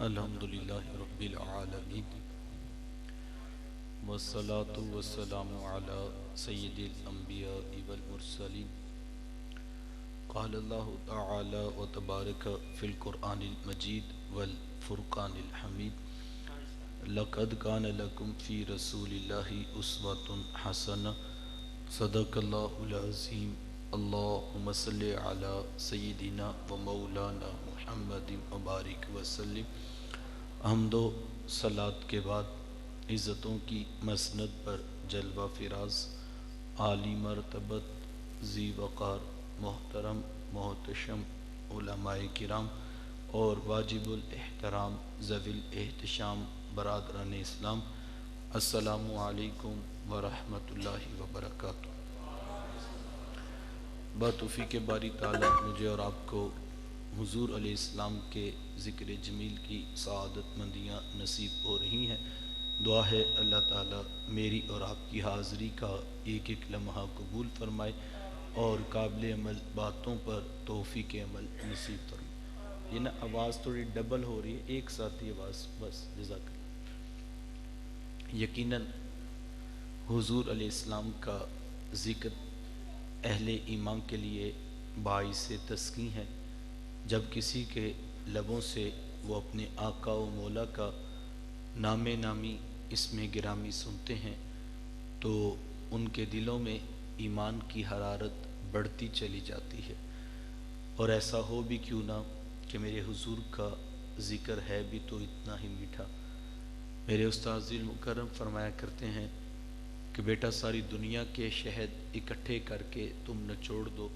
الحمدللہ رب العالمین والصلاة والسلام علی سید الانبیاء والمرسلین قال اللہ تعالی و تبارک فی القرآن المجید والفرقان الحمید لقد کان لکم فی رسول اللہ اسوۃ حسنہ صدق اللہ العظیم اللہم صلی علی سیدنا و مولانا محمد مبارک وسلم۔ حمد و صلات کے بعد عزتوں کی مسند پر جلوہ فراز عالی مرتبت ذی وقار محترم محتشم علماء کرام اور واجب الاحترام ذوی الاحتشام برادران اسلام، السلام علیکم ورحمۃ اللہ وبرکاتہ۔ بتوفیق باری تعالیٰ مجھے اور آپ کو حضور علیہ السلام کے ذکر جمیل کی سعادت مندیاں نصیب ہو رہی ہیں۔ دعا ہے اللہ تعالیٰ میری اور آپ کی حاضری کا ایک ایک لمحہ قبول فرمائے اور قابل عمل باتوں پر توفیق عمل نصیب فرمائے۔ یہ نا آواز تھوڑی ڈبل ہو رہی ہے، ایک ساتھ ہی آواز بس، جزاک اللہ۔ یقیناً حضور علیہ السلام کا ذکر اہل ایمان کے لیے باعث تسکین ہے۔ جب کسی کے لبوں سے وہ اپنے آقا و مولا کا نام نامی اسم گرامی سنتے ہیں تو ان کے دلوں میں ایمان کی حرارت بڑھتی چلی جاتی ہے۔ اور ایسا ہو بھی کیوں نہ کہ میرے حضور کا ذکر ہے بھی تو اتنا ہی میٹھا۔ میرے استاذ المکرم فرمایا کرتے ہیں کہ بیٹا ساری دنیا کے شہد اکٹھے کر کے تم نچوڑ دو،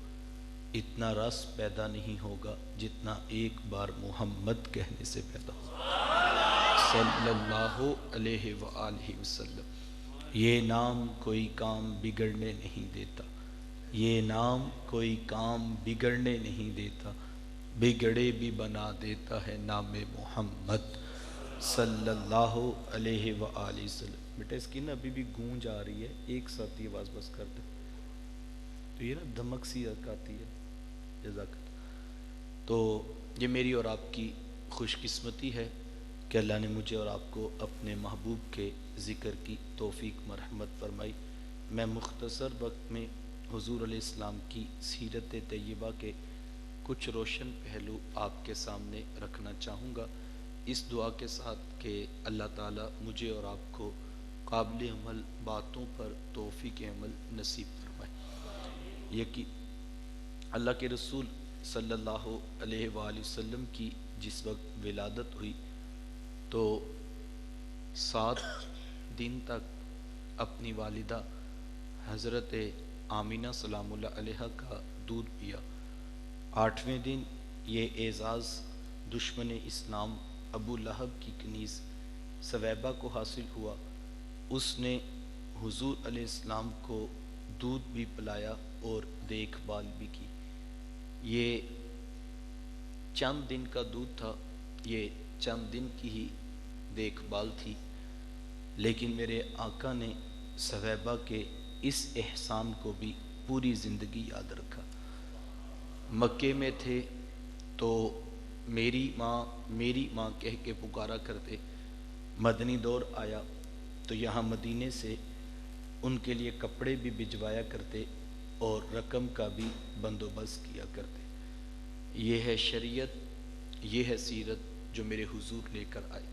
اتنا رس پیدا نہیں ہوگا جتنا ایک بار محمد کہنے سے پیدا ہوگا صلی اللہ علیہ وآلہ وسلم۔ یہ نام کوئی کام بگڑنے نہیں دیتا، یہ نام کوئی کام بگڑنے نہیں دیتا، بگڑے بھی بنا دیتا ہے نام محمد صلی اللہ علیہ وآلہ وسلم۔ بیٹا اس کی نا ابھی بھی گونج آ رہی ہے، ایک ساتھ یہ آواز بس کر دے تو یہ نا دھمک سی آتی ہے، جزاک اللہ۔ تو یہ میری اور آپ کی خوش قسمتی ہے کہ اللہ نے مجھے اور آپ کو اپنے محبوب کے ذکر کی توفیق مرحمت فرمائی۔ میں مختصر وقت میں حضور علیہ السلام کی سیرت طیبہ کے کچھ روشن پہلو آپ کے سامنے رکھنا چاہوں گا، اس دعا کے ساتھ کہ اللہ تعالیٰ مجھے اور آپ کو قابل عمل باتوں پر توفیق عمل نصیب فرمائے۔ یقین اللہ کے رسول صلی اللہ علیہ وآلہ وسلم کی جس وقت ولادت ہوئی تو 7 دن تک اپنی والدہ حضرت آمینہ سلام اللہ علیہ کا دودھ پیا۔ 8ویں دن یہ اعزاز دشمن اسلام ابو لہب کی کنیز سویبہ کو حاصل ہوا۔ اس نے حضور علیہ السلام کو دودھ بھی پلایا اور دیکھ بھال بھی کی۔ یہ چند دن کا دودھ تھا، یہ چند دن کی ہی دیکھ بھال تھی، لیکن میرے آقا نے سویبہ کے اس احسان کو بھی پوری زندگی یاد رکھا۔ مکے میں تھے تو میری ماں کہہ کے پکارا کرتے، مدنی دور آیا تو یہاں مدینے سے ان کے لیے کپڑے بھی بھجوایا کرتے اور رقم کا بھی بندوبست کیا کرتے۔ یہ ہے شریعت، یہ ہے سیرت جو میرے حضور لے کر آئے۔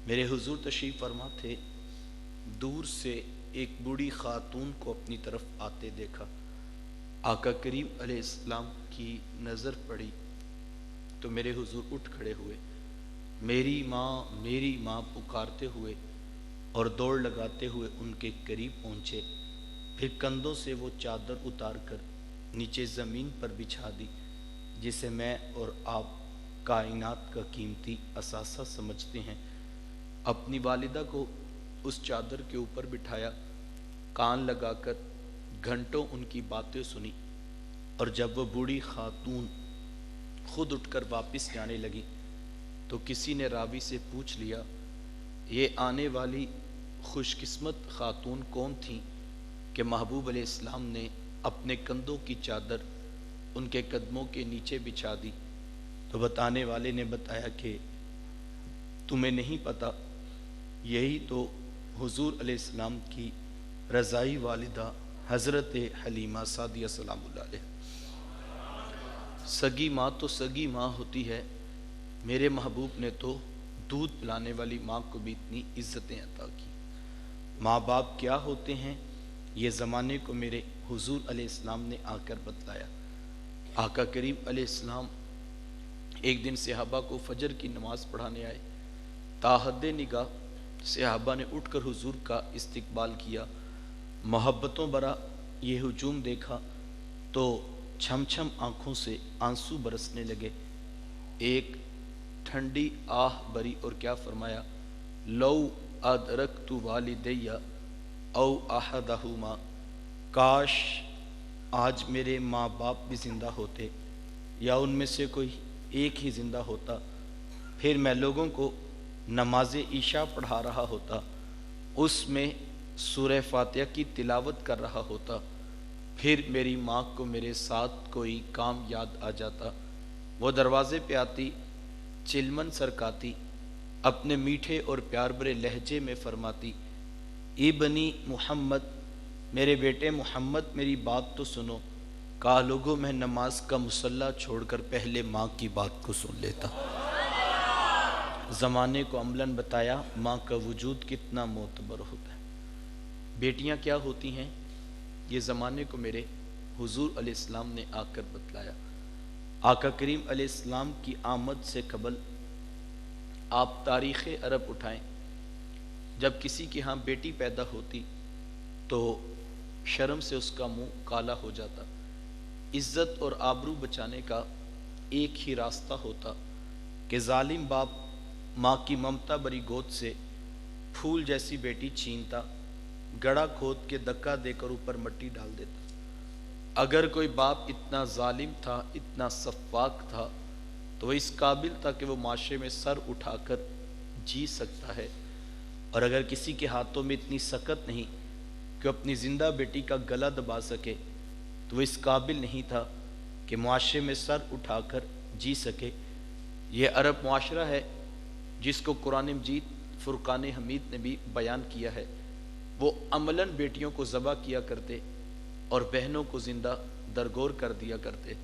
میرے حضور تشریف فرما تھے، دور سے ایک بوڑھی خاتون کو اپنی طرف آتے دیکھا۔ آقا کریم علیہ السلام کی نظر پڑی تو میرے حضور اٹھ کھڑے ہوئے، میری ماں پکارتے ہوئے اور دوڑ لگاتے ہوئے ان کے قریب پہنچے۔ پھر کندھوں سے وہ چادر اتار کر نیچے زمین پر بچھا دی جسے میں اور آپ کائنات کا قیمتی اثاثہ سمجھتے ہیں۔ اپنی والدہ کو اس چادر کے اوپر بٹھایا، کان لگا کر گھنٹوں ان کی باتیں سنی، اور جب وہ بوڑھی خاتون خود اٹھ کر واپس جانے لگی تو کسی نے راوی سے پوچھ لیا، یہ آنے والی خوش قسمت خاتون کون تھی کہ محبوب علیہ السلام نے اپنے کندھوں کی چادر ان کے قدموں کے نیچے بچھا دی؟ تو بتانے والے نے بتایا کہ تمہیں نہیں پتا یہی تو حضور علیہ السلام کی رضائی والدہ حضرت حلیمہ سعدیہ سلام اللہ علیہ۔ سگی ماں تو سگی ماں ہوتی ہے، میرے محبوب نے تو دودھ پلانے والی ماں کو بھی اتنی عزتیں عطا کی۔ ماں باپ کیا ہوتے ہیں یہ زمانے کو میرے حضور علیہ السلام نے آ کر بتلایا۔ آقا کریم علیہ السلام ایک دن صحابہ کو فجر کی نماز پڑھانے آئے، تاحد نگاہ صحابہ نے اٹھ کر حضور کا استقبال کیا، محبتوں برا یہ ہجوم دیکھا تو چھم چھم آنکھوں سے آنسو برسنے لگے۔ ایک ٹھنڈی آہ بری اور کیا فرمایا، لو ادرکت والدی او احدہما، کاش آج میرے ماں باپ بھی زندہ ہوتے یا ان میں سے کوئی ایک ہی زندہ ہوتا، پھر میں لوگوں کو نماز عشاء پڑھا رہا ہوتا، اس میں سورہ فاتحہ کی تلاوت کر رہا ہوتا، پھر میری ماں کو میرے ساتھ کوئی کام یاد آ جاتا، وہ دروازے پہ آتی، چلمن سرکاتی، اپنے میٹھے اور پیار بھرے لہجے میں فرماتی، ابنی محمد، میرے بیٹے محمد میری بات تو سنو۔ کہا لوگوں میں نماز کا مصلی چھوڑ کر پہلے ماں کی بات کو سن لیتا۔ زمانے کو عملاً بتایا ماں کا وجود کتنا معتبر ہوتا ہے۔ بیٹیاں کیا ہوتی ہیں یہ زمانے کو میرے حضور علیہ السلام نے آ کر بتلایا۔ آقا کریم علیہ السلام کی آمد سے قبل آپ تاریخ عرب اٹھائیں، جب کسی کے ہاں بیٹی پیدا ہوتی تو شرم سے اس کا منہ کالا ہو جاتا۔ عزت اور آبرو بچانے کا ایک ہی راستہ ہوتا کہ ظالم باپ ماں کی ممتا بری گود سے پھول جیسی بیٹی چھینتا، گڑھا کھود کے دکا دے کر اوپر مٹی ڈال دیتا۔ اگر کوئی باپ اتنا ظالم تھا، اتنا سفاک تھا، تو وہ اس قابل تھا کہ وہ معاشرے میں سر اٹھا کر جی سکتا ہے، اور اگر کسی کے ہاتھوں میں اتنی سکت نہیں کہ وہ اپنی زندہ بیٹی کا گلا دبا سکے، تو وہ اس قابل نہیں تھا کہ معاشرے میں سر اٹھا کر جی سکے۔ یہ عرب معاشرہ ہے جس کو قرآن مجید فرقان حمید نے بھی بیان کیا ہے۔ وہ عملاً بیٹیوں کو ذبح کیا کرتے اور بہنوں کو زندہ درگور کر دیا کرتے۔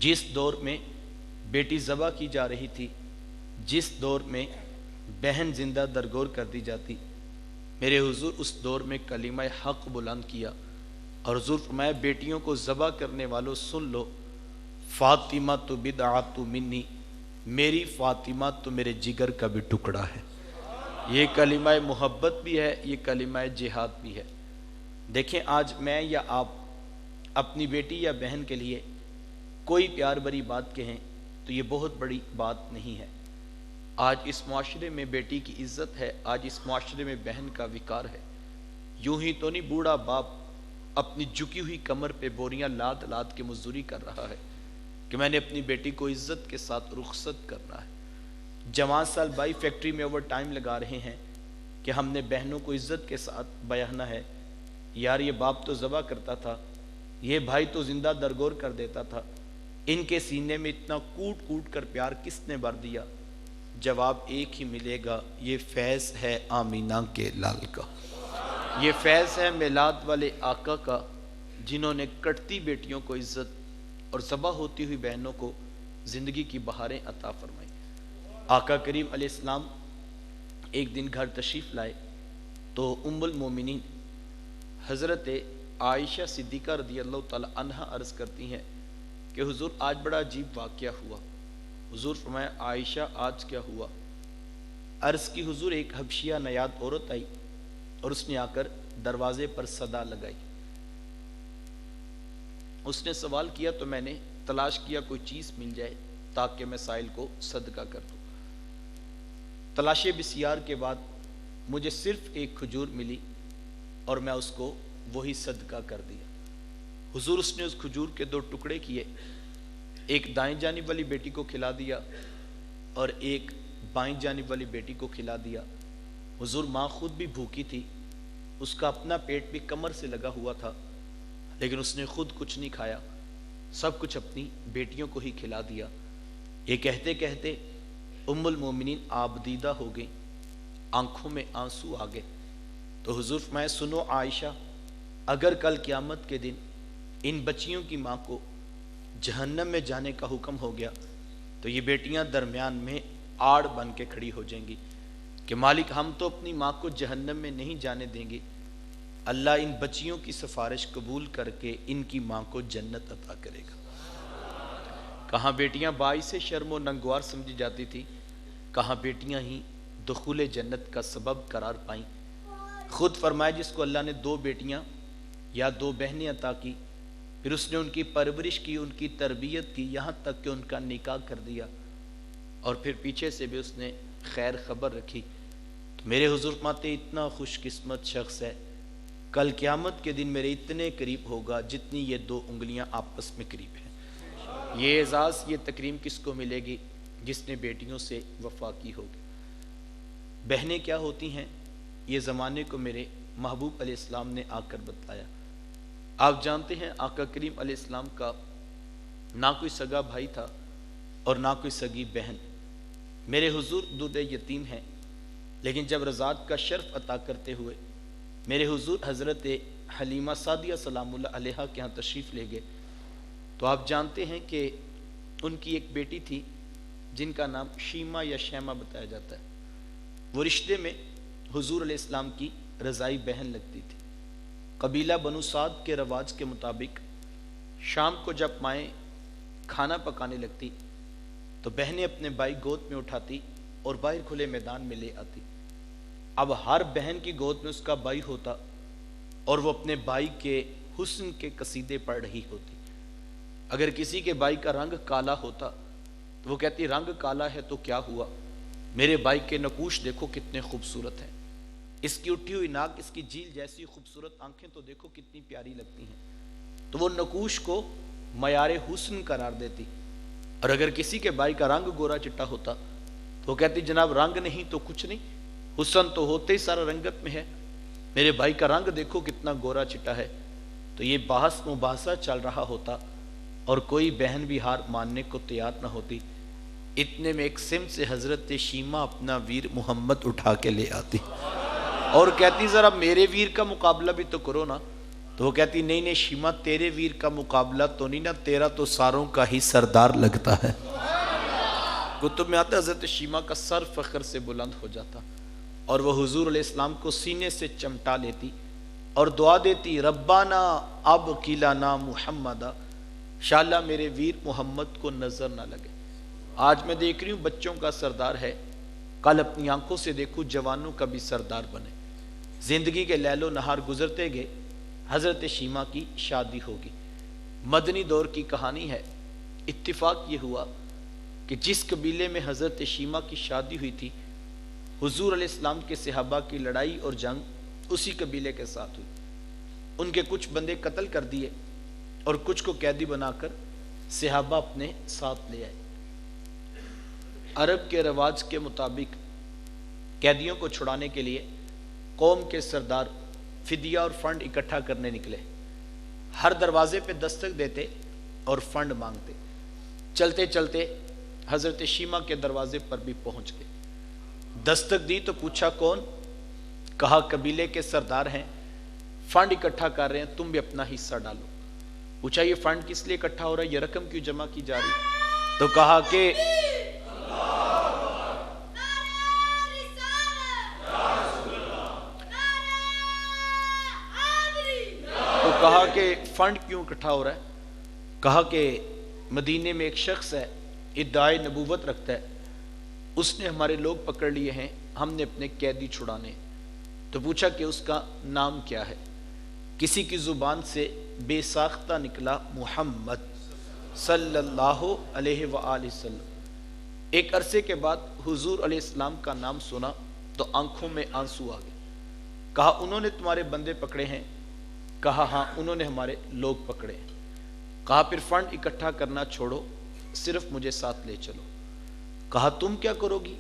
جس دور میں بیٹی ذبح کی جا رہی تھی، جس دور میں بہن زندہ درگور کر دی جاتی، میرے حضور اس دور میں کلمہ حق بلند کیا اور حضور فرمایا بیٹیوں کو ذبح کرنے والوں سن لو، فاطمہ تو بدعۃ منی، میری فاطمہ تو میرے جگر کا بھی ٹکڑا ہے۔ یہ کلمہ محبت بھی ہے، یہ کلمہ جہاد بھی ہے۔ دیکھیں آج میں یا آپ اپنی بیٹی یا بہن کے لیے کوئی پیار بری بات کہیں تو یہ بہت بڑی بات نہیں ہے۔ آج اس معاشرے میں بیٹی کی عزت ہے، آج اس معاشرے میں بہن کا وقار ہے۔ یوں ہی تو نہیں بوڑھا باپ اپنی جھکی ہوئی کمر پہ بوریاں لاد لاد کے مزدوری کر رہا ہے کہ میں نے اپنی بیٹی کو عزت کے ساتھ رخصت کرنا ہے۔ جوان سال بائی فیکٹری میں اوور ٹائم لگا رہے ہیں کہ ہم نے بہنوں کو عزت کے ساتھ بیاہنا ہے۔ یار یہ باپ تو ذبح کرتا تھا، یہ بھائی تو زندہ درگور کر دیتا تھا، ان کے سینے میں اتنا کوٹ کوٹ کر پیار کس نے بھر دیا؟ جواب ایک ہی ملے گا، یہ فیض ہے آمینہ کے لال کا، یہ فیض ہے میلاد والے آقا کا، جنہوں نے کٹتی بیٹیوں کو عزت اور ذبح ہوتی ہوئی بہنوں کو زندگی کی بہاریں عطا فرمائی۔ آقا کریم علیہ السلام ایک دن گھر تشریف لائے تو ام المومنین حضرت عائشہ صدیقہ رضی اللہ تعالی عنہا عرض کرتی ہیں کہ حضور آج بڑا عجیب واقعہ ہوا۔ حضور فرمایا عائشہ آج کیا ہوا؟ عرض کی حضور ایک حبشیہ نیاد عورت آئی اور اس نے آ کر دروازے پر صدا لگائی۔ اس نے سوال کیا تو میں نے تلاش کیا کوئی چیز مل جائے تاکہ میں سائل کو صدقہ کر دوں۔ تلاشِ بسیار کے بعد مجھے صرف ایک کھجور ملی اور میں اس کو وہی صدقہ کر دیا۔ حضور اس نے اس کھجور کے 2 ٹکڑے کیے، ایک دائیں جانب والی بیٹی کو کھلا دیا اور ایک بائیں جانب والی بیٹی کو کھلا دیا۔ حضور ماں خود بھی بھوکی تھی، اس کا اپنا پیٹ بھی کمر سے لگا ہوا تھا، لیکن اس نے خود کچھ نہیں کھایا، سب کچھ اپنی بیٹیوں کو ہی کھلا دیا۔ یہ کہتے کہتے ام المومنین آبدیدہ ہو گئی، آنکھوں میں آنسو آ گئے۔ تو حضور فرمائے سنو عائشہ، اگر کل قیامت کے دن ان بچیوں کی ماں کو جہنم میں جانے کا حکم ہو گیا تو یہ بیٹیاں درمیان میں آڑ بن کے کھڑی ہو جائیں گی کہ مالک ہم تو اپنی ماں کو جہنم میں نہیں جانے دیں گے، اللہ ان بچیوں کی سفارش قبول کر کے ان کی ماں کو جنت عطا کرے گا۔ کہاں بیٹیاں باعث شرم و ننگوار سمجھی جاتی تھی، کہاں بیٹیاں ہی دخول جنت کا سبب قرار پائیں۔ خود فرمایا جس کو اللہ نے 2 بیٹیاں یا 2 بہنیں عطا کی، پھر اس نے ان کی پرورش کی، ان کی تربیت کی، یہاں تک کہ ان کا نکاح کر دیا، اور پھر پیچھے سے بھی اس نے خیر خبر رکھی، تو میرے حضور فرماتے اتنا خوش قسمت شخص ہے کل قیامت کے دن میرے اتنے قریب ہوگا جتنی یہ 2 انگلیاں آپس میں قریب ہیں۔ یہ اعزاز، یہ تکریم کس کو ملے گی؟ جس نے بیٹیوں سے وفا کی ہوگی۔ بہنیں کیا ہوتی ہیں یہ زمانے کو میرے محبوب علیہ السلام نے آ کر بتایا۔ آپ جانتے ہیں آقا کریم علیہ السلام کا نہ کوئی سگا بھائی تھا اور نہ کوئی سگی بہن۔ میرے حضور دودھ یتیم ہیں، لیکن جب رضاعت کا شرف عطا کرتے ہوئے میرے حضور حضرت حلیمہ سعدیہ سلام اللہ علیہا کے ہاں تشریف لے گئے، تو آپ جانتے ہیں کہ ان کی ایک بیٹی تھی جن کا نام شیمہ یا شیمہ بتایا جاتا ہے۔ وہ رشتے میں حضور علیہ السلام کی رضائی بہن لگتی تھی۔ قبیلہ بنو سعد کے رواج کے مطابق شام کو جب مائیں کھانا پکانے لگتی تو بہنیں اپنے بھائی گود میں اٹھاتی اور باہر کھلے میدان میں لے آتی۔ اب ہر بہن کی گود میں اس کا بھائی ہوتا اور وہ اپنے بھائی کے حسن کے قصیدے پڑھ رہی ہوتی۔ اگر کسی کے بھائی کا رنگ کالا ہوتا تو وہ کہتی رنگ کالا ہے تو کیا ہوا، میرے بھائی کے نقوش دیکھو کتنے خوبصورت ہیں، اس کی اٹھی ہوئی ناک، اس کی جھیل جیسی خوبصورت آنکھیں تو دیکھو کتنی پیاری لگتی ہیں۔ تو وہ نقوش کو معیار حسن قرار دیتی۔ اور اگر کسی کے بھائی کا رنگ گورا چٹا ہوتا تو وہ کہتی جناب رنگ نہیں تو کچھ نہیں، حسن تو ہوتے ہی سارا رنگت میں ہے، میرے بھائی کا رنگ دیکھو کتنا گورا چٹا ہے۔ تو یہ بحث مباحثہ چل رہا ہوتا اور کوئی بہن بھی ہار ماننے کو تیار نہ ہوتی۔ اتنے میں ایک سمت سے حضرت شیمہ اپنا ویر محمد اٹھا کے لے آتی اور کہتی ذرا میرے ویر کا مقابلہ بھی تو کرو نا۔ تو وہ کہتی نہیں نہیں شیمہ تیرے ویر کا مقابلہ تو نہیں نا، تیرا تو ساروں کا ہی سردار لگتا ہے۔ کتب میں آتا ہے حضرت شیمہ کا سر فخر سے بلند ہو جاتا اور وہ حضور علیہ السلام کو سینے سے چمٹا لیتی اور دعا دیتی ربنا اب کلانا محمدا، انشاءاللہ میرے ویر محمد کو نظر نہ لگے۔ آج میں دیکھ رہی ہوں بچوں کا سردار ہے، کل اپنی آنکھوں سے دیکھو جوانوں کا بھی سردار بنے۔ زندگی کے لیل و نہار گزرتے گئے، حضرت شیمہ کی شادی ہوگی۔ مدنی دور کی کہانی ہے۔ اتفاق یہ ہوا کہ جس قبیلے میں حضرت شیمہ کی شادی ہوئی تھی، حضور علیہ السلام کے صحابہ کی لڑائی اور جنگ اسی قبیلے کے ساتھ ہوئی۔ ان کے کچھ بندے قتل کر دیے اور کچھ کو قیدی بنا کر صحابہ اپنے ساتھ لے آئے۔ عرب کے رواج کے مطابق قیدیوں کو چھڑانے کے لیے قوم کے سردار فدیہ اور فنڈ اکٹھا کرنے نکلے۔ ہر دروازے پہ دستک دیتے اور فنڈ مانگتے۔ چلتے چلتے حضرت شیمہ کے دروازے پر بھی پہنچ گئے۔ دستک دی تو پوچھا کون؟ کہا قبیلے کے سردار ہیں، فنڈ اکٹھا کر رہے ہیں، تم بھی اپنا حصہ ڈالو۔ پوچھا یہ فنڈ کس لیے اکٹھا ہو رہا ہے، یہ رقم کیوں جمع کی جا رہی؟ تو کہا کہ فنڈ کیوں اکٹھا ہو رہا ہے؟ کہا کہ مدینے میں ایک شخص ہے، ادعائے نبوت رکھتا ہے، اس نے ہمارے لوگ پکڑ لیے ہیں، ہم نے اپنے قیدی چھڑانے۔ تو پوچھا کہ اس کا نام کیا ہے؟ کسی کی زبان سے بے ساختہ نکلا محمد صلی اللہ علیہ وآلہ وسلم۔ ایک عرصے کے بعد حضور علیہ السلام کا نام سنا تو آنکھوں میں آنسو آ گئے۔ کہا انہوں نے تمہارے بندے پکڑے ہیں؟ کہا ہاں انہوں نے ہمارے لوگ پکڑے ہیں۔ کہا پھر فنڈ اکٹھا کرنا چھوڑو، صرف مجھے ساتھ لے چلو۔ کہا تم کیا کرو گی؟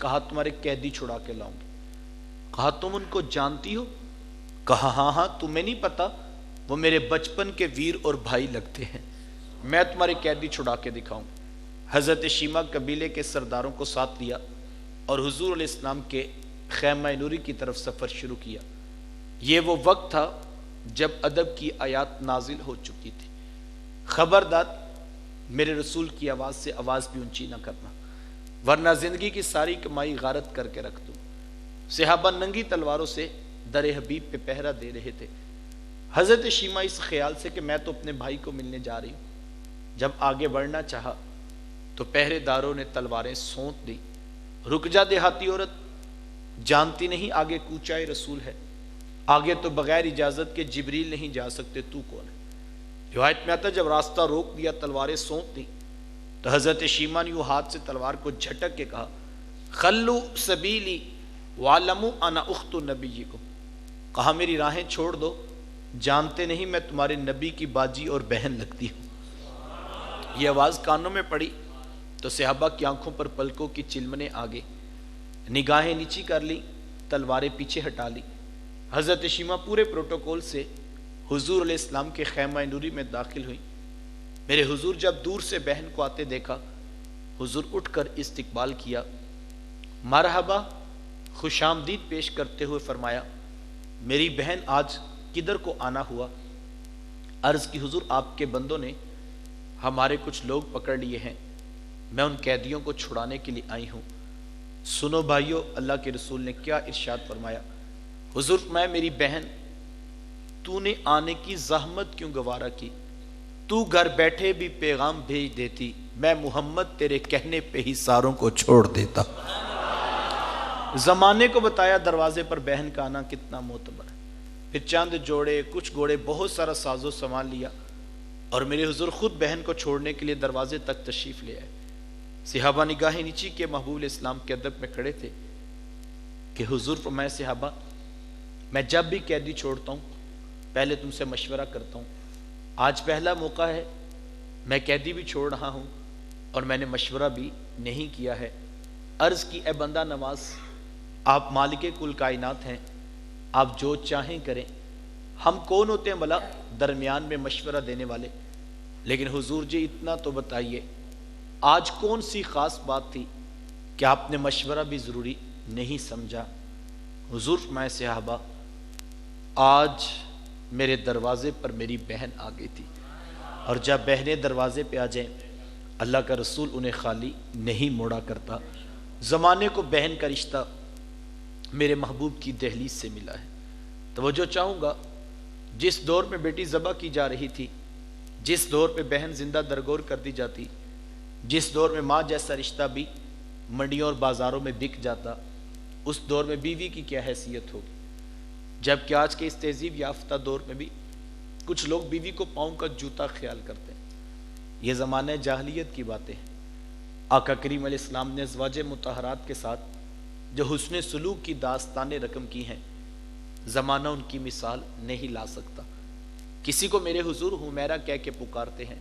کہا تمہارے قیدی چھڑا کے لاؤں گی۔ کہا تم ان کو جانتی ہو؟ کہا ہاں ہاں، تمہیں نہیں پتا وہ میرے بچپن کے ویر اور بھائی لگتے ہیں، میں تمہارے قیدی چھڑا کے دکھاؤں۔ حضرت شیمہ قبیلے کے سرداروں کو ساتھ لیا اور حضور علیہ السلام کے خیمہ نوری کی طرف سفر شروع کیا۔ یہ وہ وقت تھا جب ادب کی آیات نازل ہو چکی تھی، خبردار میرے رسول کی آواز سے آواز بھی اونچی نہ کرنا، ورنہ زندگی کی ساری کمائی غارت کر کے رکھ دوں۔ صحابہ ننگی تلواروں سے در حبیب پہ پہرا دے رہے تھے۔ حضرت شیمہ اس خیال سے کہ میں تو اپنے بھائی کو ملنے جا رہی ہوں، جب آگے بڑھنا چاہا تو پہرے داروں نے تلواریں سونت دی۔ رک جا دیہاتی عورت، جانتی نہیں آگے کوچائے رسول ہے، آگے تو بغیر اجازت کے جبریل نہیں جا سکتے، تو کون ہے؟ روایت میں آتا جب راستہ روک دیا، تلواریں سونت دی، تو حضرت شیمہ نے ہاتھ سے تلوار کو جھٹک کے کہا خلو سبیلی وعلموا انا اخت نبیکم، کہا میری راہیں چھوڑ دو، جانتے نہیں میں تمہارے نبی کی باجی اور بہن لگتی ہوں۔ یہ آواز کانوں میں پڑی تو صحابہ کی آنکھوں پر پلکوں کی چلمنے آگے، نگاہیں نیچی کر لی، تلواریں پیچھے ہٹا لی۔ حضرت شیمہ پورے پروٹوکول سے حضور علیہ السلام کے خیمہ نوری میں داخل ہوئی۔ میرے حضور جب دور سے بہن کو آتے دیکھا، حضور اٹھ کر استقبال کیا، مرحبا خوش آمدید پیش کرتے ہوئے فرمایا میری بہن آج کدھر کو آنا ہوا؟ عرض کی حضور آپ کے بندوں نے ہمارے کچھ لوگ پکڑ لیے ہیں، میں ان قیدیوں کو چھڑانے کے لیے آئی ہوں۔ سنو بھائیو، اللہ کے رسول نے کیا ارشاد فرمایا؟ حضور میں میری بہن تو نے آنے کی زحمت کیوں گوارا کی؟ تو گھر بیٹھے بھی پیغام بھیج دیتی، میں محمد تیرے کہنے پہ ہی ساروں کو چھوڑ دیتا۔ زمانے کو بتایا دروازے پر بہن کا آنا کتنا معتبر ہے، پھر چاند جوڑے، کچھ گھوڑے، بہت سارا ساز و سامان لیا اور میرے حضور خود بہن کو چھوڑنے کے لیے دروازے تک تشریف لے آئے۔ صحابہ نگاہیں نیچی کے محبوب اسلام کے ادب میں کھڑے تھے کہ حضور فرمائے صحابہ میں جب بھی قیدی چھوڑتا ہوں پہلے تم سے مشورہ کرتا ہوں، آج پہلا موقع ہے میں قیدی بھی چھوڑ رہا ہوں اور میں نے مشورہ بھی نہیں کیا ہے۔ عرض کی اے بندہ نواز، آپ مالک کل کائنات ہیں، آپ جو چاہیں کریں، ہم کون ہوتے ہیں بھلا درمیان میں مشورہ دینے والے؟ لیکن حضور جی اتنا تو بتائیے آج کون سی خاص بات تھی کہ آپ نے مشورہ بھی ضروری نہیں سمجھا؟ حضور فرمائے صحابہ آج میرے دروازے پر میری بہن آ گئی تھی، اور جب بہنیں دروازے پہ آ جائیں اللہ کا رسول انہیں خالی نہیں موڑا کرتا۔ زمانے کو بہن کا رشتہ میرے محبوب کی دہلیز سے ملا ہے۔ توجہ چاہوں گا، جس دور میں بیٹی ذبح کی جا رہی تھی، جس دور پہ بہن زندہ درگور کر دی جاتی، جس دور میں ماں جیسا رشتہ بھی منڈیوں اور بازاروں میں بک جاتا، اس دور میں بیوی کی کیا حیثیت ہوگی؟ جبکہ آج کے اس تہذیب یافتہ دور میں بھی کچھ لوگ بیوی کو پاؤں کا جوتا خیال کرتے ہیں۔ یہ زمانہ جاہلیت کی باتیں ہیں۔ آقا کریم علیہ السلام نے ازواج مطہرات کے ساتھ جو حسن سلوک کی داستانیں رقم کی ہیں، زمانہ ان کی مثال نہیں لا سکتا۔ کسی کو میرے حضور حمیرہ کہہ کے پکارتے ہیں،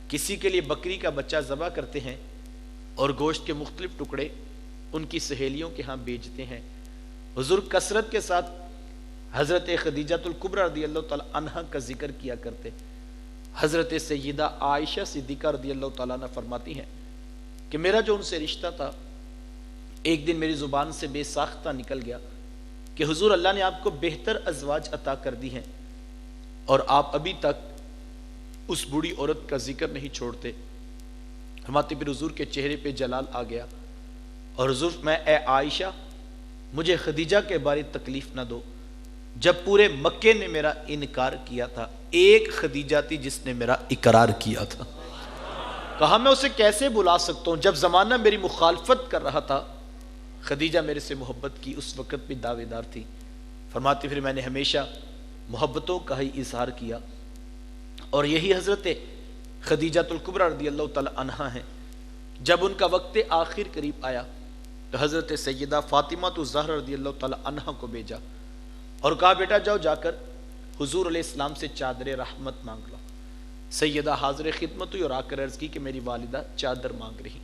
کسی کے لیے بکری کا بچہ ذبح کرتے ہیں اور گوشت کے مختلف ٹکڑے ان کی سہیلیوں کے ہاں بیچتے ہیں۔ حضور کثرت کے ساتھ حضرت خدیجہ الکبریٰ رضی اللہ تعالیٰ عنہ کا ذکر کیا کرتے۔ حضرت سیدہ عائشہ صدیقہ رضی اللہ تعالیٰ عنہ فرماتی ہیں کہ میرا جو ان سے رشتہ تھا ایک دن میری زبان سے بے ساختہ نکل گیا کہ حضور اللہ نے آپ کو بہتر ازواج عطا کر دی ہیں اور آپ ابھی تک اس بوڑھی عورت کا ذکر نہیں چھوڑتے۔ فرماتے پھر حضور کے چہرے پہ جلال آ گیا اور حضور میں اے عائشہ مجھے خدیجہ کے بارے تکلیف نہ دو، جب پورے مکے نے میرا انکار کیا تھا ایک خدیجہ تھی جس نے میرا اقرار کیا تھا۔ کہا میں اسے کیسے بلا سکتا ہوں، جب زمانہ میری مخالفت کر رہا تھا خدیجہ میرے سے محبت کی، اس وقت بھی دعوے دار تھی۔ فرماتے پھر میں نے ہمیشہ محبتوں کا ہی اظہار کیا اور یہی حضرت خدیجہ الکبریٰ رضی اللہ تعالی عنہا ہیں۔ جب ان کا وقت آخر قریب آیا تو حضرت سیدہ فاطمہ الزہرا رضی اللہ تعالی عنہا کو بھیجا اور کہا بیٹا جاؤ جا کر حضور علیہ السلام سے چادر رحمت مانگ لو۔ سیدہ حاضر خدمت ہوئی اور آ کر عرض کی کہ میری والدہ چادر مانگ رہی۔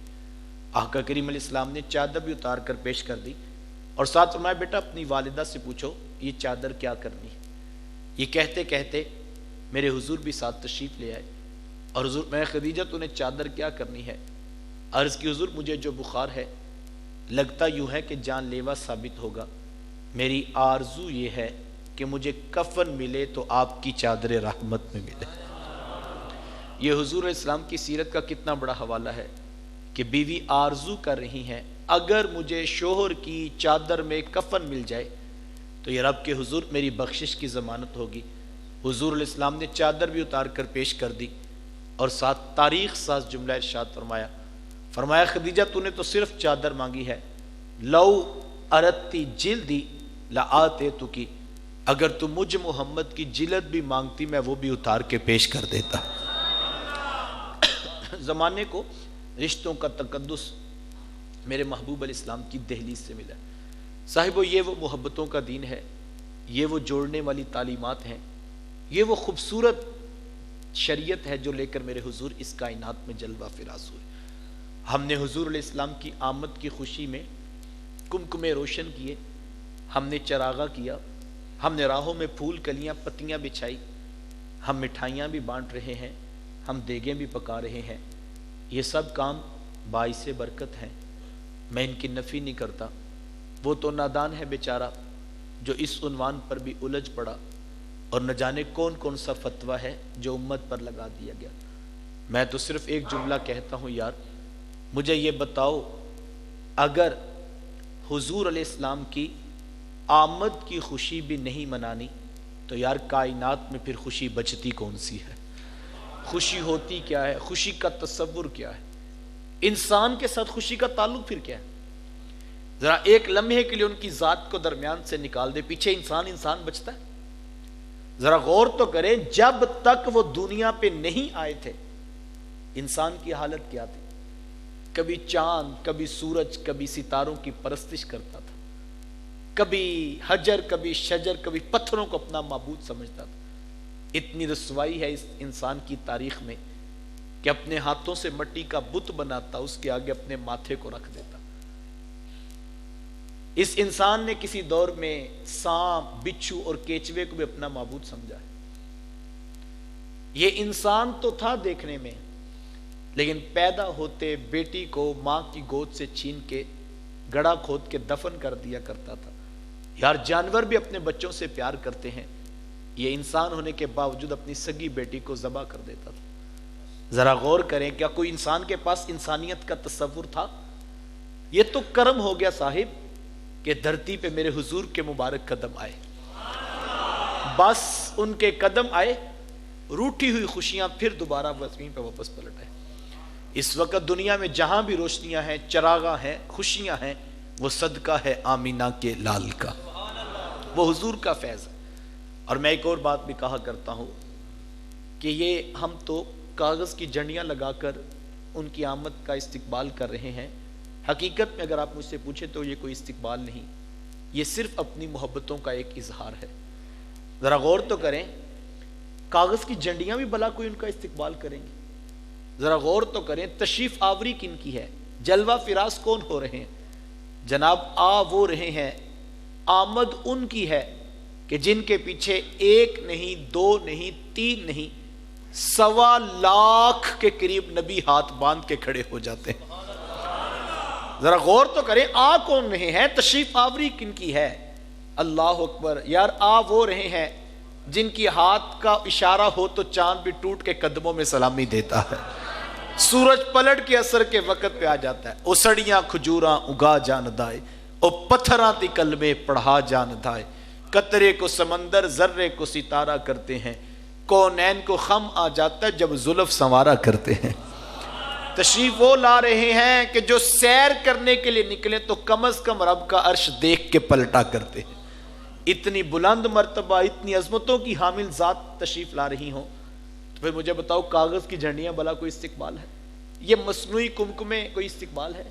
آقا کریم علیہ السلام نے چادر بھی اتار کر پیش کر دی اور ساتھ فرمایا بیٹا اپنی والدہ سے پوچھو یہ چادر کیا کرنی ہے۔ یہ کہتے کہتے میرے حضور بھی ساتھ تشریف لے آئے اور حضور میں خدیجہ تو نے چادر کیا کرنی ہے؟ عرض کی حضور مجھے جو بخار ہے لگتا یوں ہے کہ جان لیوا ثابت ہوگا، میری آرزو یہ ہے کہ مجھے کفن ملے تو آپ کی چادر رحمت میں ملے۔ یہ حضور علیہ السلام کی سیرت کا کتنا بڑا حوالہ ہے کہ بیوی آرزو کر رہی ہیں اگر مجھے شوہر کی چادر میں کفن مل جائے تو یہ رب کے حضور میری بخشش کی ضمانت ہوگی۔ حضور علیہ السلام نے چادر بھی اتار کر پیش کر دی اور ساتھ تاریخ ساز جملہ ارشاد فرمایا خدیجہ تو نے تو صرف چادر مانگی ہے، لو ارتی جلدی لآتیتکی، اگر تو مجھ محمد کی جلد بھی مانگتی میں وہ بھی اتار کے پیش کر دیتا۔ زمانے کو رشتوں کا تقدس میرے محبوب علیہ السلام کی دہلیز سے ملا۔ صاحبو یہ وہ محبتوں کا دین ہے، یہ وہ جوڑنے والی تعلیمات ہیں، یہ وہ خوبصورت شریعت ہے جو لے کر میرے حضور اس کائنات میں جلوہ فراز ہوئے۔ ہم نے حضور علیہ السلام کی آمد کی خوشی میں کمکمے روشن کیے، ہم نے چراغاں کیا، ہم نے راہوں میں پھول کلیاں پتیاں بچھائی، ہم مٹھائیاں بھی بانٹ رہے ہیں، ہم دیگیں بھی پکا رہے ہیں۔ یہ سب کام باعث برکت ہیں، میں ان کی نفی نہیں کرتا۔ وہ تو نادان ہے بیچارہ جو اس عنوان پر بھی الجھ پڑا اور نہ جانے کون کون سا فتویٰ ہے جو امت پر لگا دیا گیا۔ میں تو صرف ایک جملہ کہتا ہوں، یار مجھے یہ بتاؤ اگر حضور علیہ السلام کی آمد کی خوشی بھی نہیں منانی تو یار کائنات میں پھر خوشی بچتی کون سی ہے؟ خوشی ہوتی کیا ہے؟ خوشی کا تصور کیا ہے؟ انسان کے ساتھ خوشی کا تعلق پھر کیا ہے؟ ذرا ایک لمحے کے لیے ان کی ذات کو درمیان سے نکال دے، پیچھے انسان بچتا ہے؟ ذرا غور تو کریں، جب تک وہ دنیا پہ نہیں آئے تھے انسان کی حالت کیا تھی؟ کبھی چاند، کبھی سورج، کبھی ستاروں کی پرستش کرتا تھا، کبھی حجر، کبھی شجر، کبھی پتھروں کو اپنا معبود سمجھتا تھا۔ اتنی رسوائی ہے اس انسان کی تاریخ میں کہ اپنے ہاتھوں سے مٹی کا بت بناتا، اس کے آگے اپنے ماتھے کو رکھ دیتا۔ اس انسان نے کسی دور میں سانپ، بچھو اور کیچوے کو بھی اپنا معبود سمجھا ہے۔ یہ انسان تو تھا دیکھنے میں، لیکن پیدا ہوتے بیٹی کو ماں کی گود سے چھین کے گڑھا کھود کے دفن کر دیا کرتا تھا۔ یار جانور بھی اپنے بچوں سے پیار کرتے ہیں، یہ انسان ہونے کے باوجود اپنی سگی بیٹی کو ذبح کر دیتا تھا۔ ذرا غور کریں، کیا کوئی انسان کے پاس انسانیت کا تصور تھا؟ یہ تو کرم ہو گیا صاحب کہ دھرتی پہ میرے حضور کے مبارک قدم آئے، بس ان کے قدم آئے، روٹھی ہوئی خوشیاں پھر دوبارہ زمین پہ واپس پلٹ آئے۔ اس وقت دنیا میں جہاں بھی روشنیاں ہیں، چراغاں ہیں، خوشیاں ہیں، وہ صدقہ ہے آمینہ کے لال کا، وہ حضور کا فیض ہے۔ اور میں ایک اور بات بھی کہا کرتا ہوں کہ یہ ہم تو کاغذ کی جھنڈیاں لگا کر ان کی آمد کا استقبال کر رہے ہیں، حقیقت میں اگر آپ مجھ سے پوچھیں تو یہ کوئی استقبال نہیں، یہ صرف اپنی محبتوں کا ایک اظہار ہے۔ ذرا غور تو کریں، کاغذ کی جھنڈیاں بھی بھلا کوئی ان کا استقبال کریں گے؟ ذرا غور تو کریں، تشریف آوری کن کی ہے؟ جلوہ فراز کون ہو رہے ہیں؟ جناب آ وہ رہے ہیں، آمد ان کی ہے کہ جن کے پیچھے ایک نہیں، دو نہیں، تین نہیں، 1.25 لاکھ کے قریب نبی ہاتھ باندھ کے کھڑے ہو جاتے ہیں۔ ذرا غور تو کریں، آ کون رہے ہیں؟ تشریف آوری کن کی ہے؟ اللہ اکبر، یار آ وہ رہے ہیں جن کی ہاتھ کا اشارہ ہو تو چاند بھی ٹوٹ کے قدموں میں سلامی دیتا ہے، سورج پلٹ کے اثر کے وقت پہ آ جاتا ہے۔ اسڑیاں کھجوراں اگا جان دائے، او پتھراں تی کلمے پڑھا جان دائے، قطرے کو سمندر ذرے کو ستارہ کرتے ہیں، کونین کو خم آ جاتا ہے جب زلف سنوارا کرتے ہیں۔ تشریف وہ لا رہے ہیں کہ جو سیر کرنے کے لیے نکلے تو کم از کم رب کا عرش دیکھ کے پلٹا کرتے ہیں۔ اتنی بلند مرتبہ، اتنی عظمتوں کی حامل ذات تشریف لا رہی ہوں تو پھر مجھے بتاؤ کاغذ کی جھنڈیاں بھلا کوئی استقبال ہے؟ یہ مصنوعی کمکمے کوئی استقبال ہے؟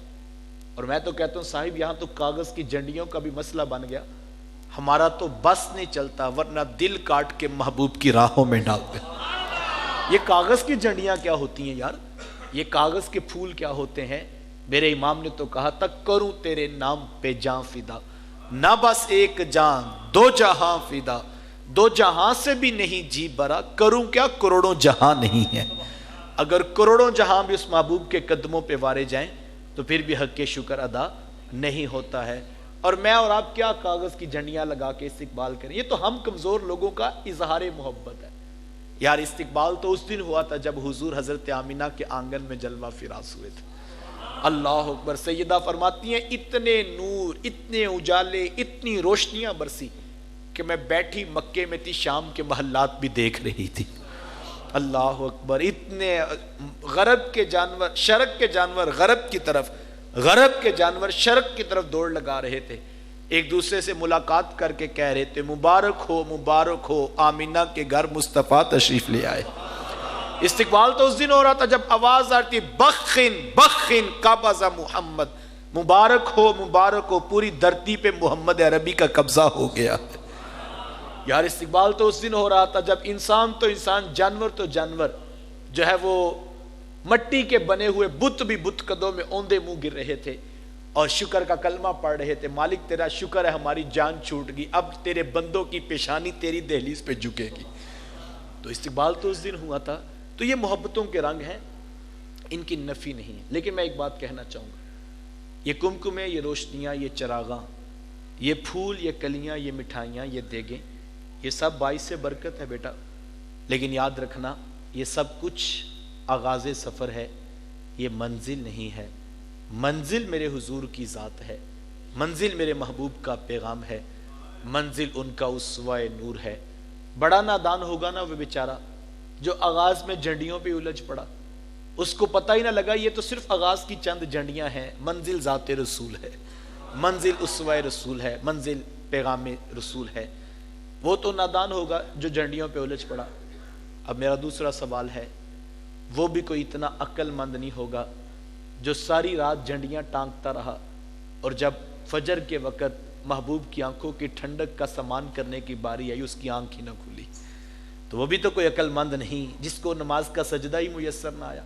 اور میں تو کہتا ہوں صاحب یہاں تو کاغذ کی جھنڈیوں کا بھی مسئلہ بن گیا، ہمارا تو بس نہیں چلتا ورنہ دل کاٹ کے محبوب کی راہوں میں ڈالتے۔ یہ کاغذ کی جھنڈیاں کیا ہوتی ہیں یار؟ یہ کاغذ کے پھول کیا ہوتے ہیں؟ میرے امام نے تو کہا تھا کروں تیرے نام پہ جاں فدا، نہ بس ایک جان 2 جہاں فدا، 2 جہاں سے بھی نہیں جی برا، کروں کیا کروڑوں جہاں نہیں ہے۔ اگر کروڑوں جہاں بھی اس محبوب کے قدموں پہ وارے جائیں تو پھر بھی حق کے شکر ادا نہیں ہوتا ہے. اور میں اور آپ کیا کاغذ کی جھنڈیاں لگا کے استقبال کریں؟ یہ تو ہم کمزور لوگوں کا اظہار محبت ہے. یار استقبال تو اس دن ہوا تھا جب حضور حضرت آمینہ کے آنگن میں جلوہ فراز ہوئے تھے. اللہ اکبر. سیدہ فرماتی ہیں اتنے نور، اتنے اجالے، اتنی روشنیاں برسی کہ میں بیٹھی مکے میں تھی، شام کے محلات بھی دیکھ رہی تھی. اللہ اکبر. اتنے غرب کے جانور، شرق کے جانور غرب کی طرف، غرب کے جانور شرق کی طرف دوڑ لگا رہے تھے. ایک دوسرے سے ملاقات کر کے کہہ رہے تھے مبارک ہو آمینہ کے گھر مصطفیٰ تشریف لے آئے. استقبال تو اس دن ہو رہا تھا جب آواز آتی بخن بخن قبض محمد، مبارک ہو پوری دھرتی پہ محمد عربی کا قبضہ ہو گیا. یار استقبال تو اس دن ہو رہا تھا جب انسان تو انسان، جانور تو جانور جو ہے وہ مٹی کے بنے ہوئے بت بھی بت قدوں میں اوندے منہ گر رہے تھے اور شکر کا کلمہ پڑھ رہے تھے. مالک تیرا شکر ہے ہماری جان چھوٹ گئی، اب تیرے بندوں کی پیشانی تیری دہلیز پہ جھکے گی. تو استقبال تو اس دن ہوا تھا. تو یہ محبتوں کے رنگ ہیں، ان کی نفی نہیں ہے. لیکن میں ایک بات کہنا چاہوں گا، یہ کمکمیں، یہ روشنیاں، یہ چراغاں، یہ پھول، یہ کلیاں، یہ مٹھائیاں، یہ دیگیں، یہ سب باعث سے برکت ہے بیٹا. لیکن یاد رکھنا یہ سب کچھ آغاز سفر ہے، یہ منزل نہیں ہے. منزل میرے حضور کی ذات ہے، منزل میرے محبوب کا پیغام ہے، منزل ان کا اسوہ نور ہے. بڑا نادان ہوگا نا وہ بیچارہ جو آغاز میں جھنڈیوں پہ الجھ پڑا، اس کو پتہ ہی نہ لگا یہ تو صرف آغاز کی چند جھنڈیاں ہیں، منزل ذات رسول ہے، منزل اسوہ رسول ہے، منزل پیغام رسول ہے. وہ تو نادان ہوگا جو جھنڈیوں پہ الجھ پڑا. اب میرا دوسرا سوال ہے، وہ بھی کوئی اتنا عقل مند نہیں ہوگا جو ساری رات جھنڈیاں ٹانگتا رہا اور جب فجر کے وقت محبوب کی آنکھوں کی ٹھنڈک کا سامان کرنے کی باری آئی اس کی آنکھ ہی نہ کھلی؟ تو وہ بھی تو کوئی عقل مند نہیں جس کو نماز کا سجدہ ہی میسر نہ آیا.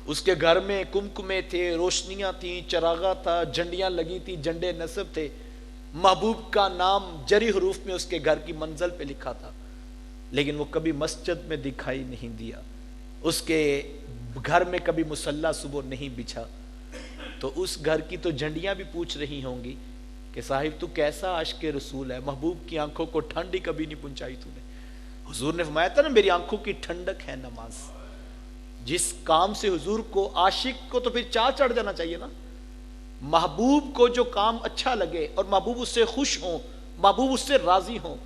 اس کے گھر میں کمکمے تھے، روشنیاں تھیں، چراغا تھا، جھنڈیاں لگی تھی، جھنڈے نصب تھے، محبوب کا نام جری حروف میں اس کے گھر کی منزل پہ لکھا تھا، لیکن وہ کبھی مسجد میں دکھائی نہیں دیا. اس کے گھر میں کبھی مصلی صبح نہیں بچھا. تو اس گھر کی تو جھنڈیاں بھی پوچھ رہی ہوں گی کہ صاحب تو کیسا عاشق رسول ہے، محبوب کی آنکھوں کو ٹھنڈ ہی کبھی نہیں پہنچائی تو نے. حضور نے فرمایا تھا نا میری آنکھوں کی ٹھنڈک ہے نماز. جس کام سے حضور کو، عاشق کو تو پھر چاہ چڑھ جانا چاہیے نا. محبوب کو جو کام اچھا لگے اور محبوب اس سے خوش ہوں، محبوب اس سے راضی ہوں،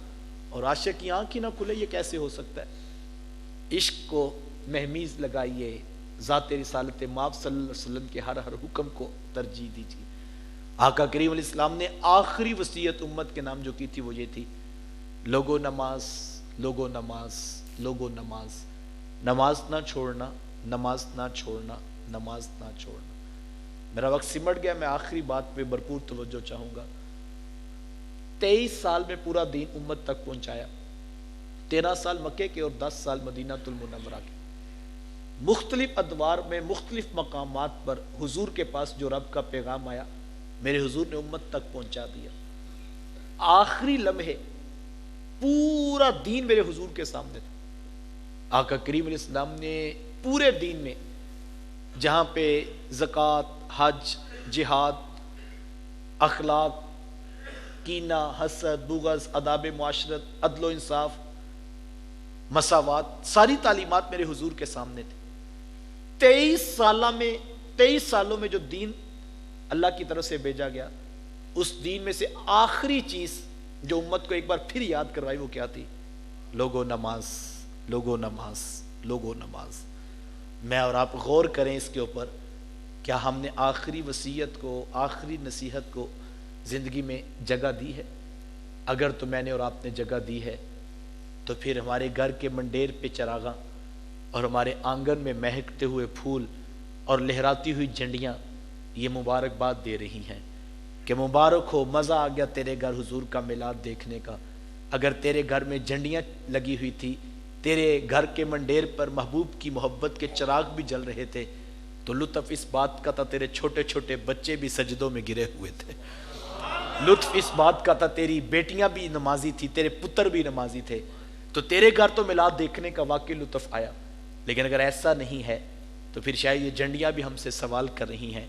اور عاشق کی آنکھ ہی نہ کھلے، یہ کیسے ہو سکتا ہے؟ عشق کو مہمیز لگائیے، ذات رسالت مآب صلی اللہ علیہ وسلم کے ہر حکم کو ترجیح دیجیے. آقا کریم علیہ السلام نے آخری وصیت امت کے نام جو کی تھی وہ یہ تھی، لوگو نماز، لوگو نماز، لوگو نماز، نماز نہ چھوڑنا، نماز نہ چھوڑنا، نماز نہ چھوڑنا. میرا وقت سمٹ گیا، میں آخری بات پہ بھرپور توجہ چاہوں گا. 23 سال میں پورا دین امت تک پہنچایا، 13 سال مکے کے اور 10 سال مدینہ المنورہ کے. مختلف ادوار میں مختلف مقامات پر حضور کے پاس جو رب کا پیغام آیا میرے حضور نے امت تک پہنچا دیا. آخری لمحے پورا دین میرے حضور کے سامنے تھا. آقا کریم علیہ السلام نے پورے دین میں جہاں پہ زکوٰۃ، حج، جہاد، اخلاق، کینہ، حسد، بغض، آداب معاشرت، عدل و انصاف، مساوات، ساری تعلیمات میرے حضور کے سامنے تھے. 23 سالوں میں جو دین اللہ کی طرف سے بھیجا گیا، اس دین میں سے آخری چیز جو امت کو ایک بار پھر یاد کروائی وہ کیا تھی؟ لوگو نماز، لوگو نماز، لوگو نماز. میں اور آپ غور کریں اس کے اوپر، کیا ہم نے آخری وصیت کو، آخری نصیحت کو زندگی میں جگہ دی ہے؟ اگر تو میں نے اور آپ نے جگہ دی ہے تو پھر ہمارے گھر کے منڈیر پہ چراغاں اور ہمارے آنگن میں مہکتے ہوئے پھول اور لہراتی ہوئی جھنڈیاں یہ مبارکباد دے رہی ہیں کہ مبارک ہو، مزہ آ گیا تیرے گھر حضور کا میلاد دیکھنے کا. اگر تیرے گھر میں جھنڈیاں لگی ہوئی تھی، تیرے گھر کے منڈیر پر محبوب کی محبت کے چراغ بھی جل رہے تھے، تو لطف اس بات کا تھا تیرے چھوٹے چھوٹے بچے بھی سجدوں میں گرے ہوئے تھے. لطف اس بات کا تھا تیری بیٹیاں بھی نمازی تھی، تیرے پتر بھی نمازی تھے. تو تیرے گھر تو میلاد دیکھنے کا واقعی لطف آیا. لیکن اگر ایسا نہیں ہے تو پھر شاید یہ جھنڈیاں بھی ہم سے سوال کر رہی ہیں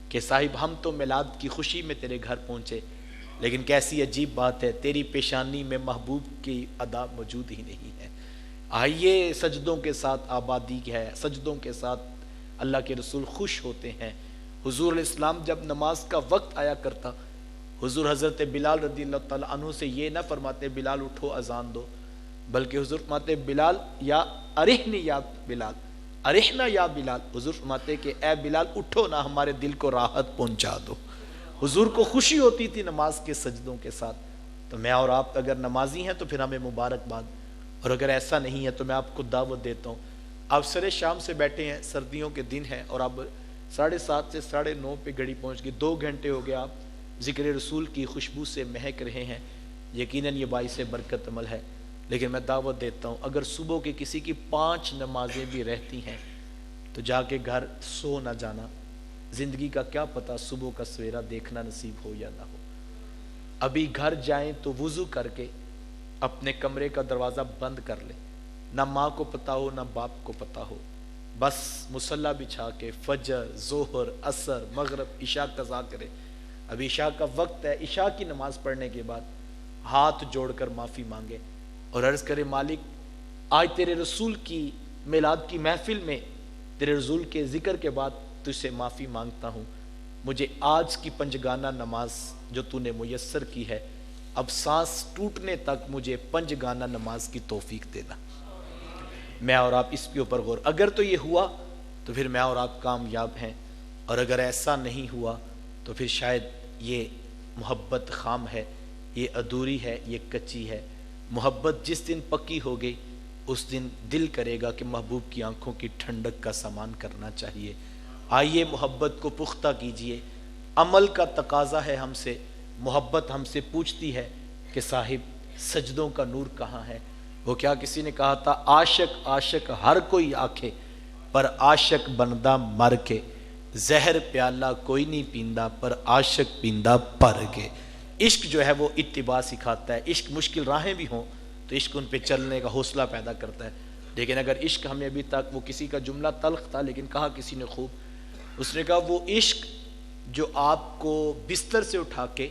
کہ صاحب ہم تو میلاد کی خوشی میں تیرے گھر پہنچے، لیکن کیسی عجیب بات ہے، تیری پیشانی میں محبوب کی ادا موجود ہی نہیں ہے۔ آئیے سجدوں کے ساتھ آبادی ہے، سجدوں کے ساتھ اللہ کے رسول خوش ہوتے ہیں۔ حضور علیہ السلام جب نماز کا وقت آیا کرتا، حضور حضرت بلال رضی اللہ تعالیٰ عنہ سے یہ نہ فرماتے بلال اٹھو اذان دو، بلکہ حضور فرماتے بلال یا ارحنی یا بلال، ارحنا یا بلال، حضور فرماتے کہ اے بلال اٹھو نہ، ہمارے دل کو راحت پہنچا دو۔ حضور کو خوشی ہوتی تھی نماز کے سجدوں کے ساتھ۔ تو میں اور آپ اگر نمازی ہیں تو پھر ہمیں مبارکباد، اور اگر ایسا نہیں ہے تو میں آپ کو دعوت دیتا ہوں، آپ سر شام سے بیٹھے ہیں، سردیوں کے دن ہیں، اور آپ 7:30 سے 9:30 پہ گھڑی پہنچ گئی، 2 گھنٹے ہو گیا آپ ذکر رسول کی خوشبو سے مہک رہے ہیں، یقیناً یہ باعث برکت عمل ہے۔ لیکن میں دعوت دیتا ہوں اگر صبح کے کسی کی 5 نمازیں بھی رہتی ہیں تو جا کے گھر سو نہ جانا، زندگی کا کیا پتہ صبح کا سویرا دیکھنا نصیب ہو یا نہ ہو۔ ابھی گھر جائیں تو وضو کر کے اپنے کمرے کا دروازہ بند کر لیں، نہ ماں کو پتہ ہو نہ باپ کو پتہ ہو، بس مصلی بچھا کے فجر، ظہر، عصر، مغرب، عشاء قضا کرے۔ ابھی عشاء کا وقت ہے، عشاء کی نماز پڑھنے کے بعد ہاتھ جوڑ کر معافی مانگے اور عرض کرے مالک آج تیرے رسول کی میلاد کی محفل میں تیرے رسول کے ذکر کے بعد تجھ سے معافی مانگتا ہوں، مجھے آج کی 5 گانہ نماز جو تو نے میسر کی ہے، اب سانس ٹوٹنے تک مجھے 5 گانہ نماز کی توفیق دینا۔ میں اور آپ اس کے اوپر غور، اگر تو یہ ہوا تو پھر میں اور آپ کامیاب ہیں، اور اگر ایسا نہیں ہوا تو پھر شاید یہ محبت خام ہے، یہ ادھوری ہے، یہ کچی ہے۔ محبت جس دن پکی ہو گئی اس دن دل کرے گا کہ محبوب کی آنکھوں کی ٹھنڈک کا سامان کرنا چاہیے۔ آئیے محبت کو پختہ کیجئے، عمل کا تقاضا ہے ہم سے، محبت ہم سے پوچھتی ہے کہ صاحب سجدوں کا نور کہاں ہے؟ وہ کیا کسی نے کہا تھا عاشق عاشق ہر کوئی آکھے، پر عاشق بندہ مر کے، زہر پیالہ کوئی نہیں پیندا پر عاشق پیندا پر کے۔ عشق جو ہے وہ اتباع سکھاتا ہے، عشق مشکل راہیں بھی ہوں تو عشق ان پہ چلنے کا حوصلہ پیدا کرتا ہے، لیکن اگر عشق ہمیں ابھی تک، وہ کسی کا جملہ تلخ تھا لیکن کہا کسی نے خوب، اس نے کہا وہ عشق جو آپ کو بستر سے اٹھا کے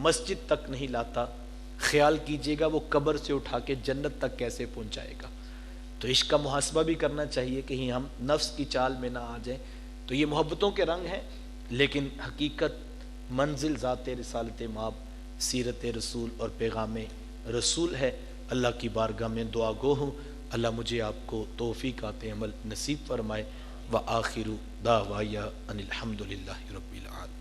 مسجد تک نہیں لاتا، خیال کیجئے گا وہ قبر سے اٹھا کے جنت تک کیسے پہنچائے گا۔ تو عشق کا محاسبہ بھی کرنا چاہیے کہیں ہم نفس کی چال میں نہ آ جائیں۔ تو یہ محبتوں کے رنگ ہیں، لیکن حقیقت منزل ذات رسالت مآب سیرت رسول اور پیغام رسول ہے۔ اللہ کی بارگاہ میں دعا گو ہوں اللہ مجھے آپ کو توفیقات عمل نصیب فرمائے۔ وآخر دعوایا ان الحمد للہ رب العالمین۔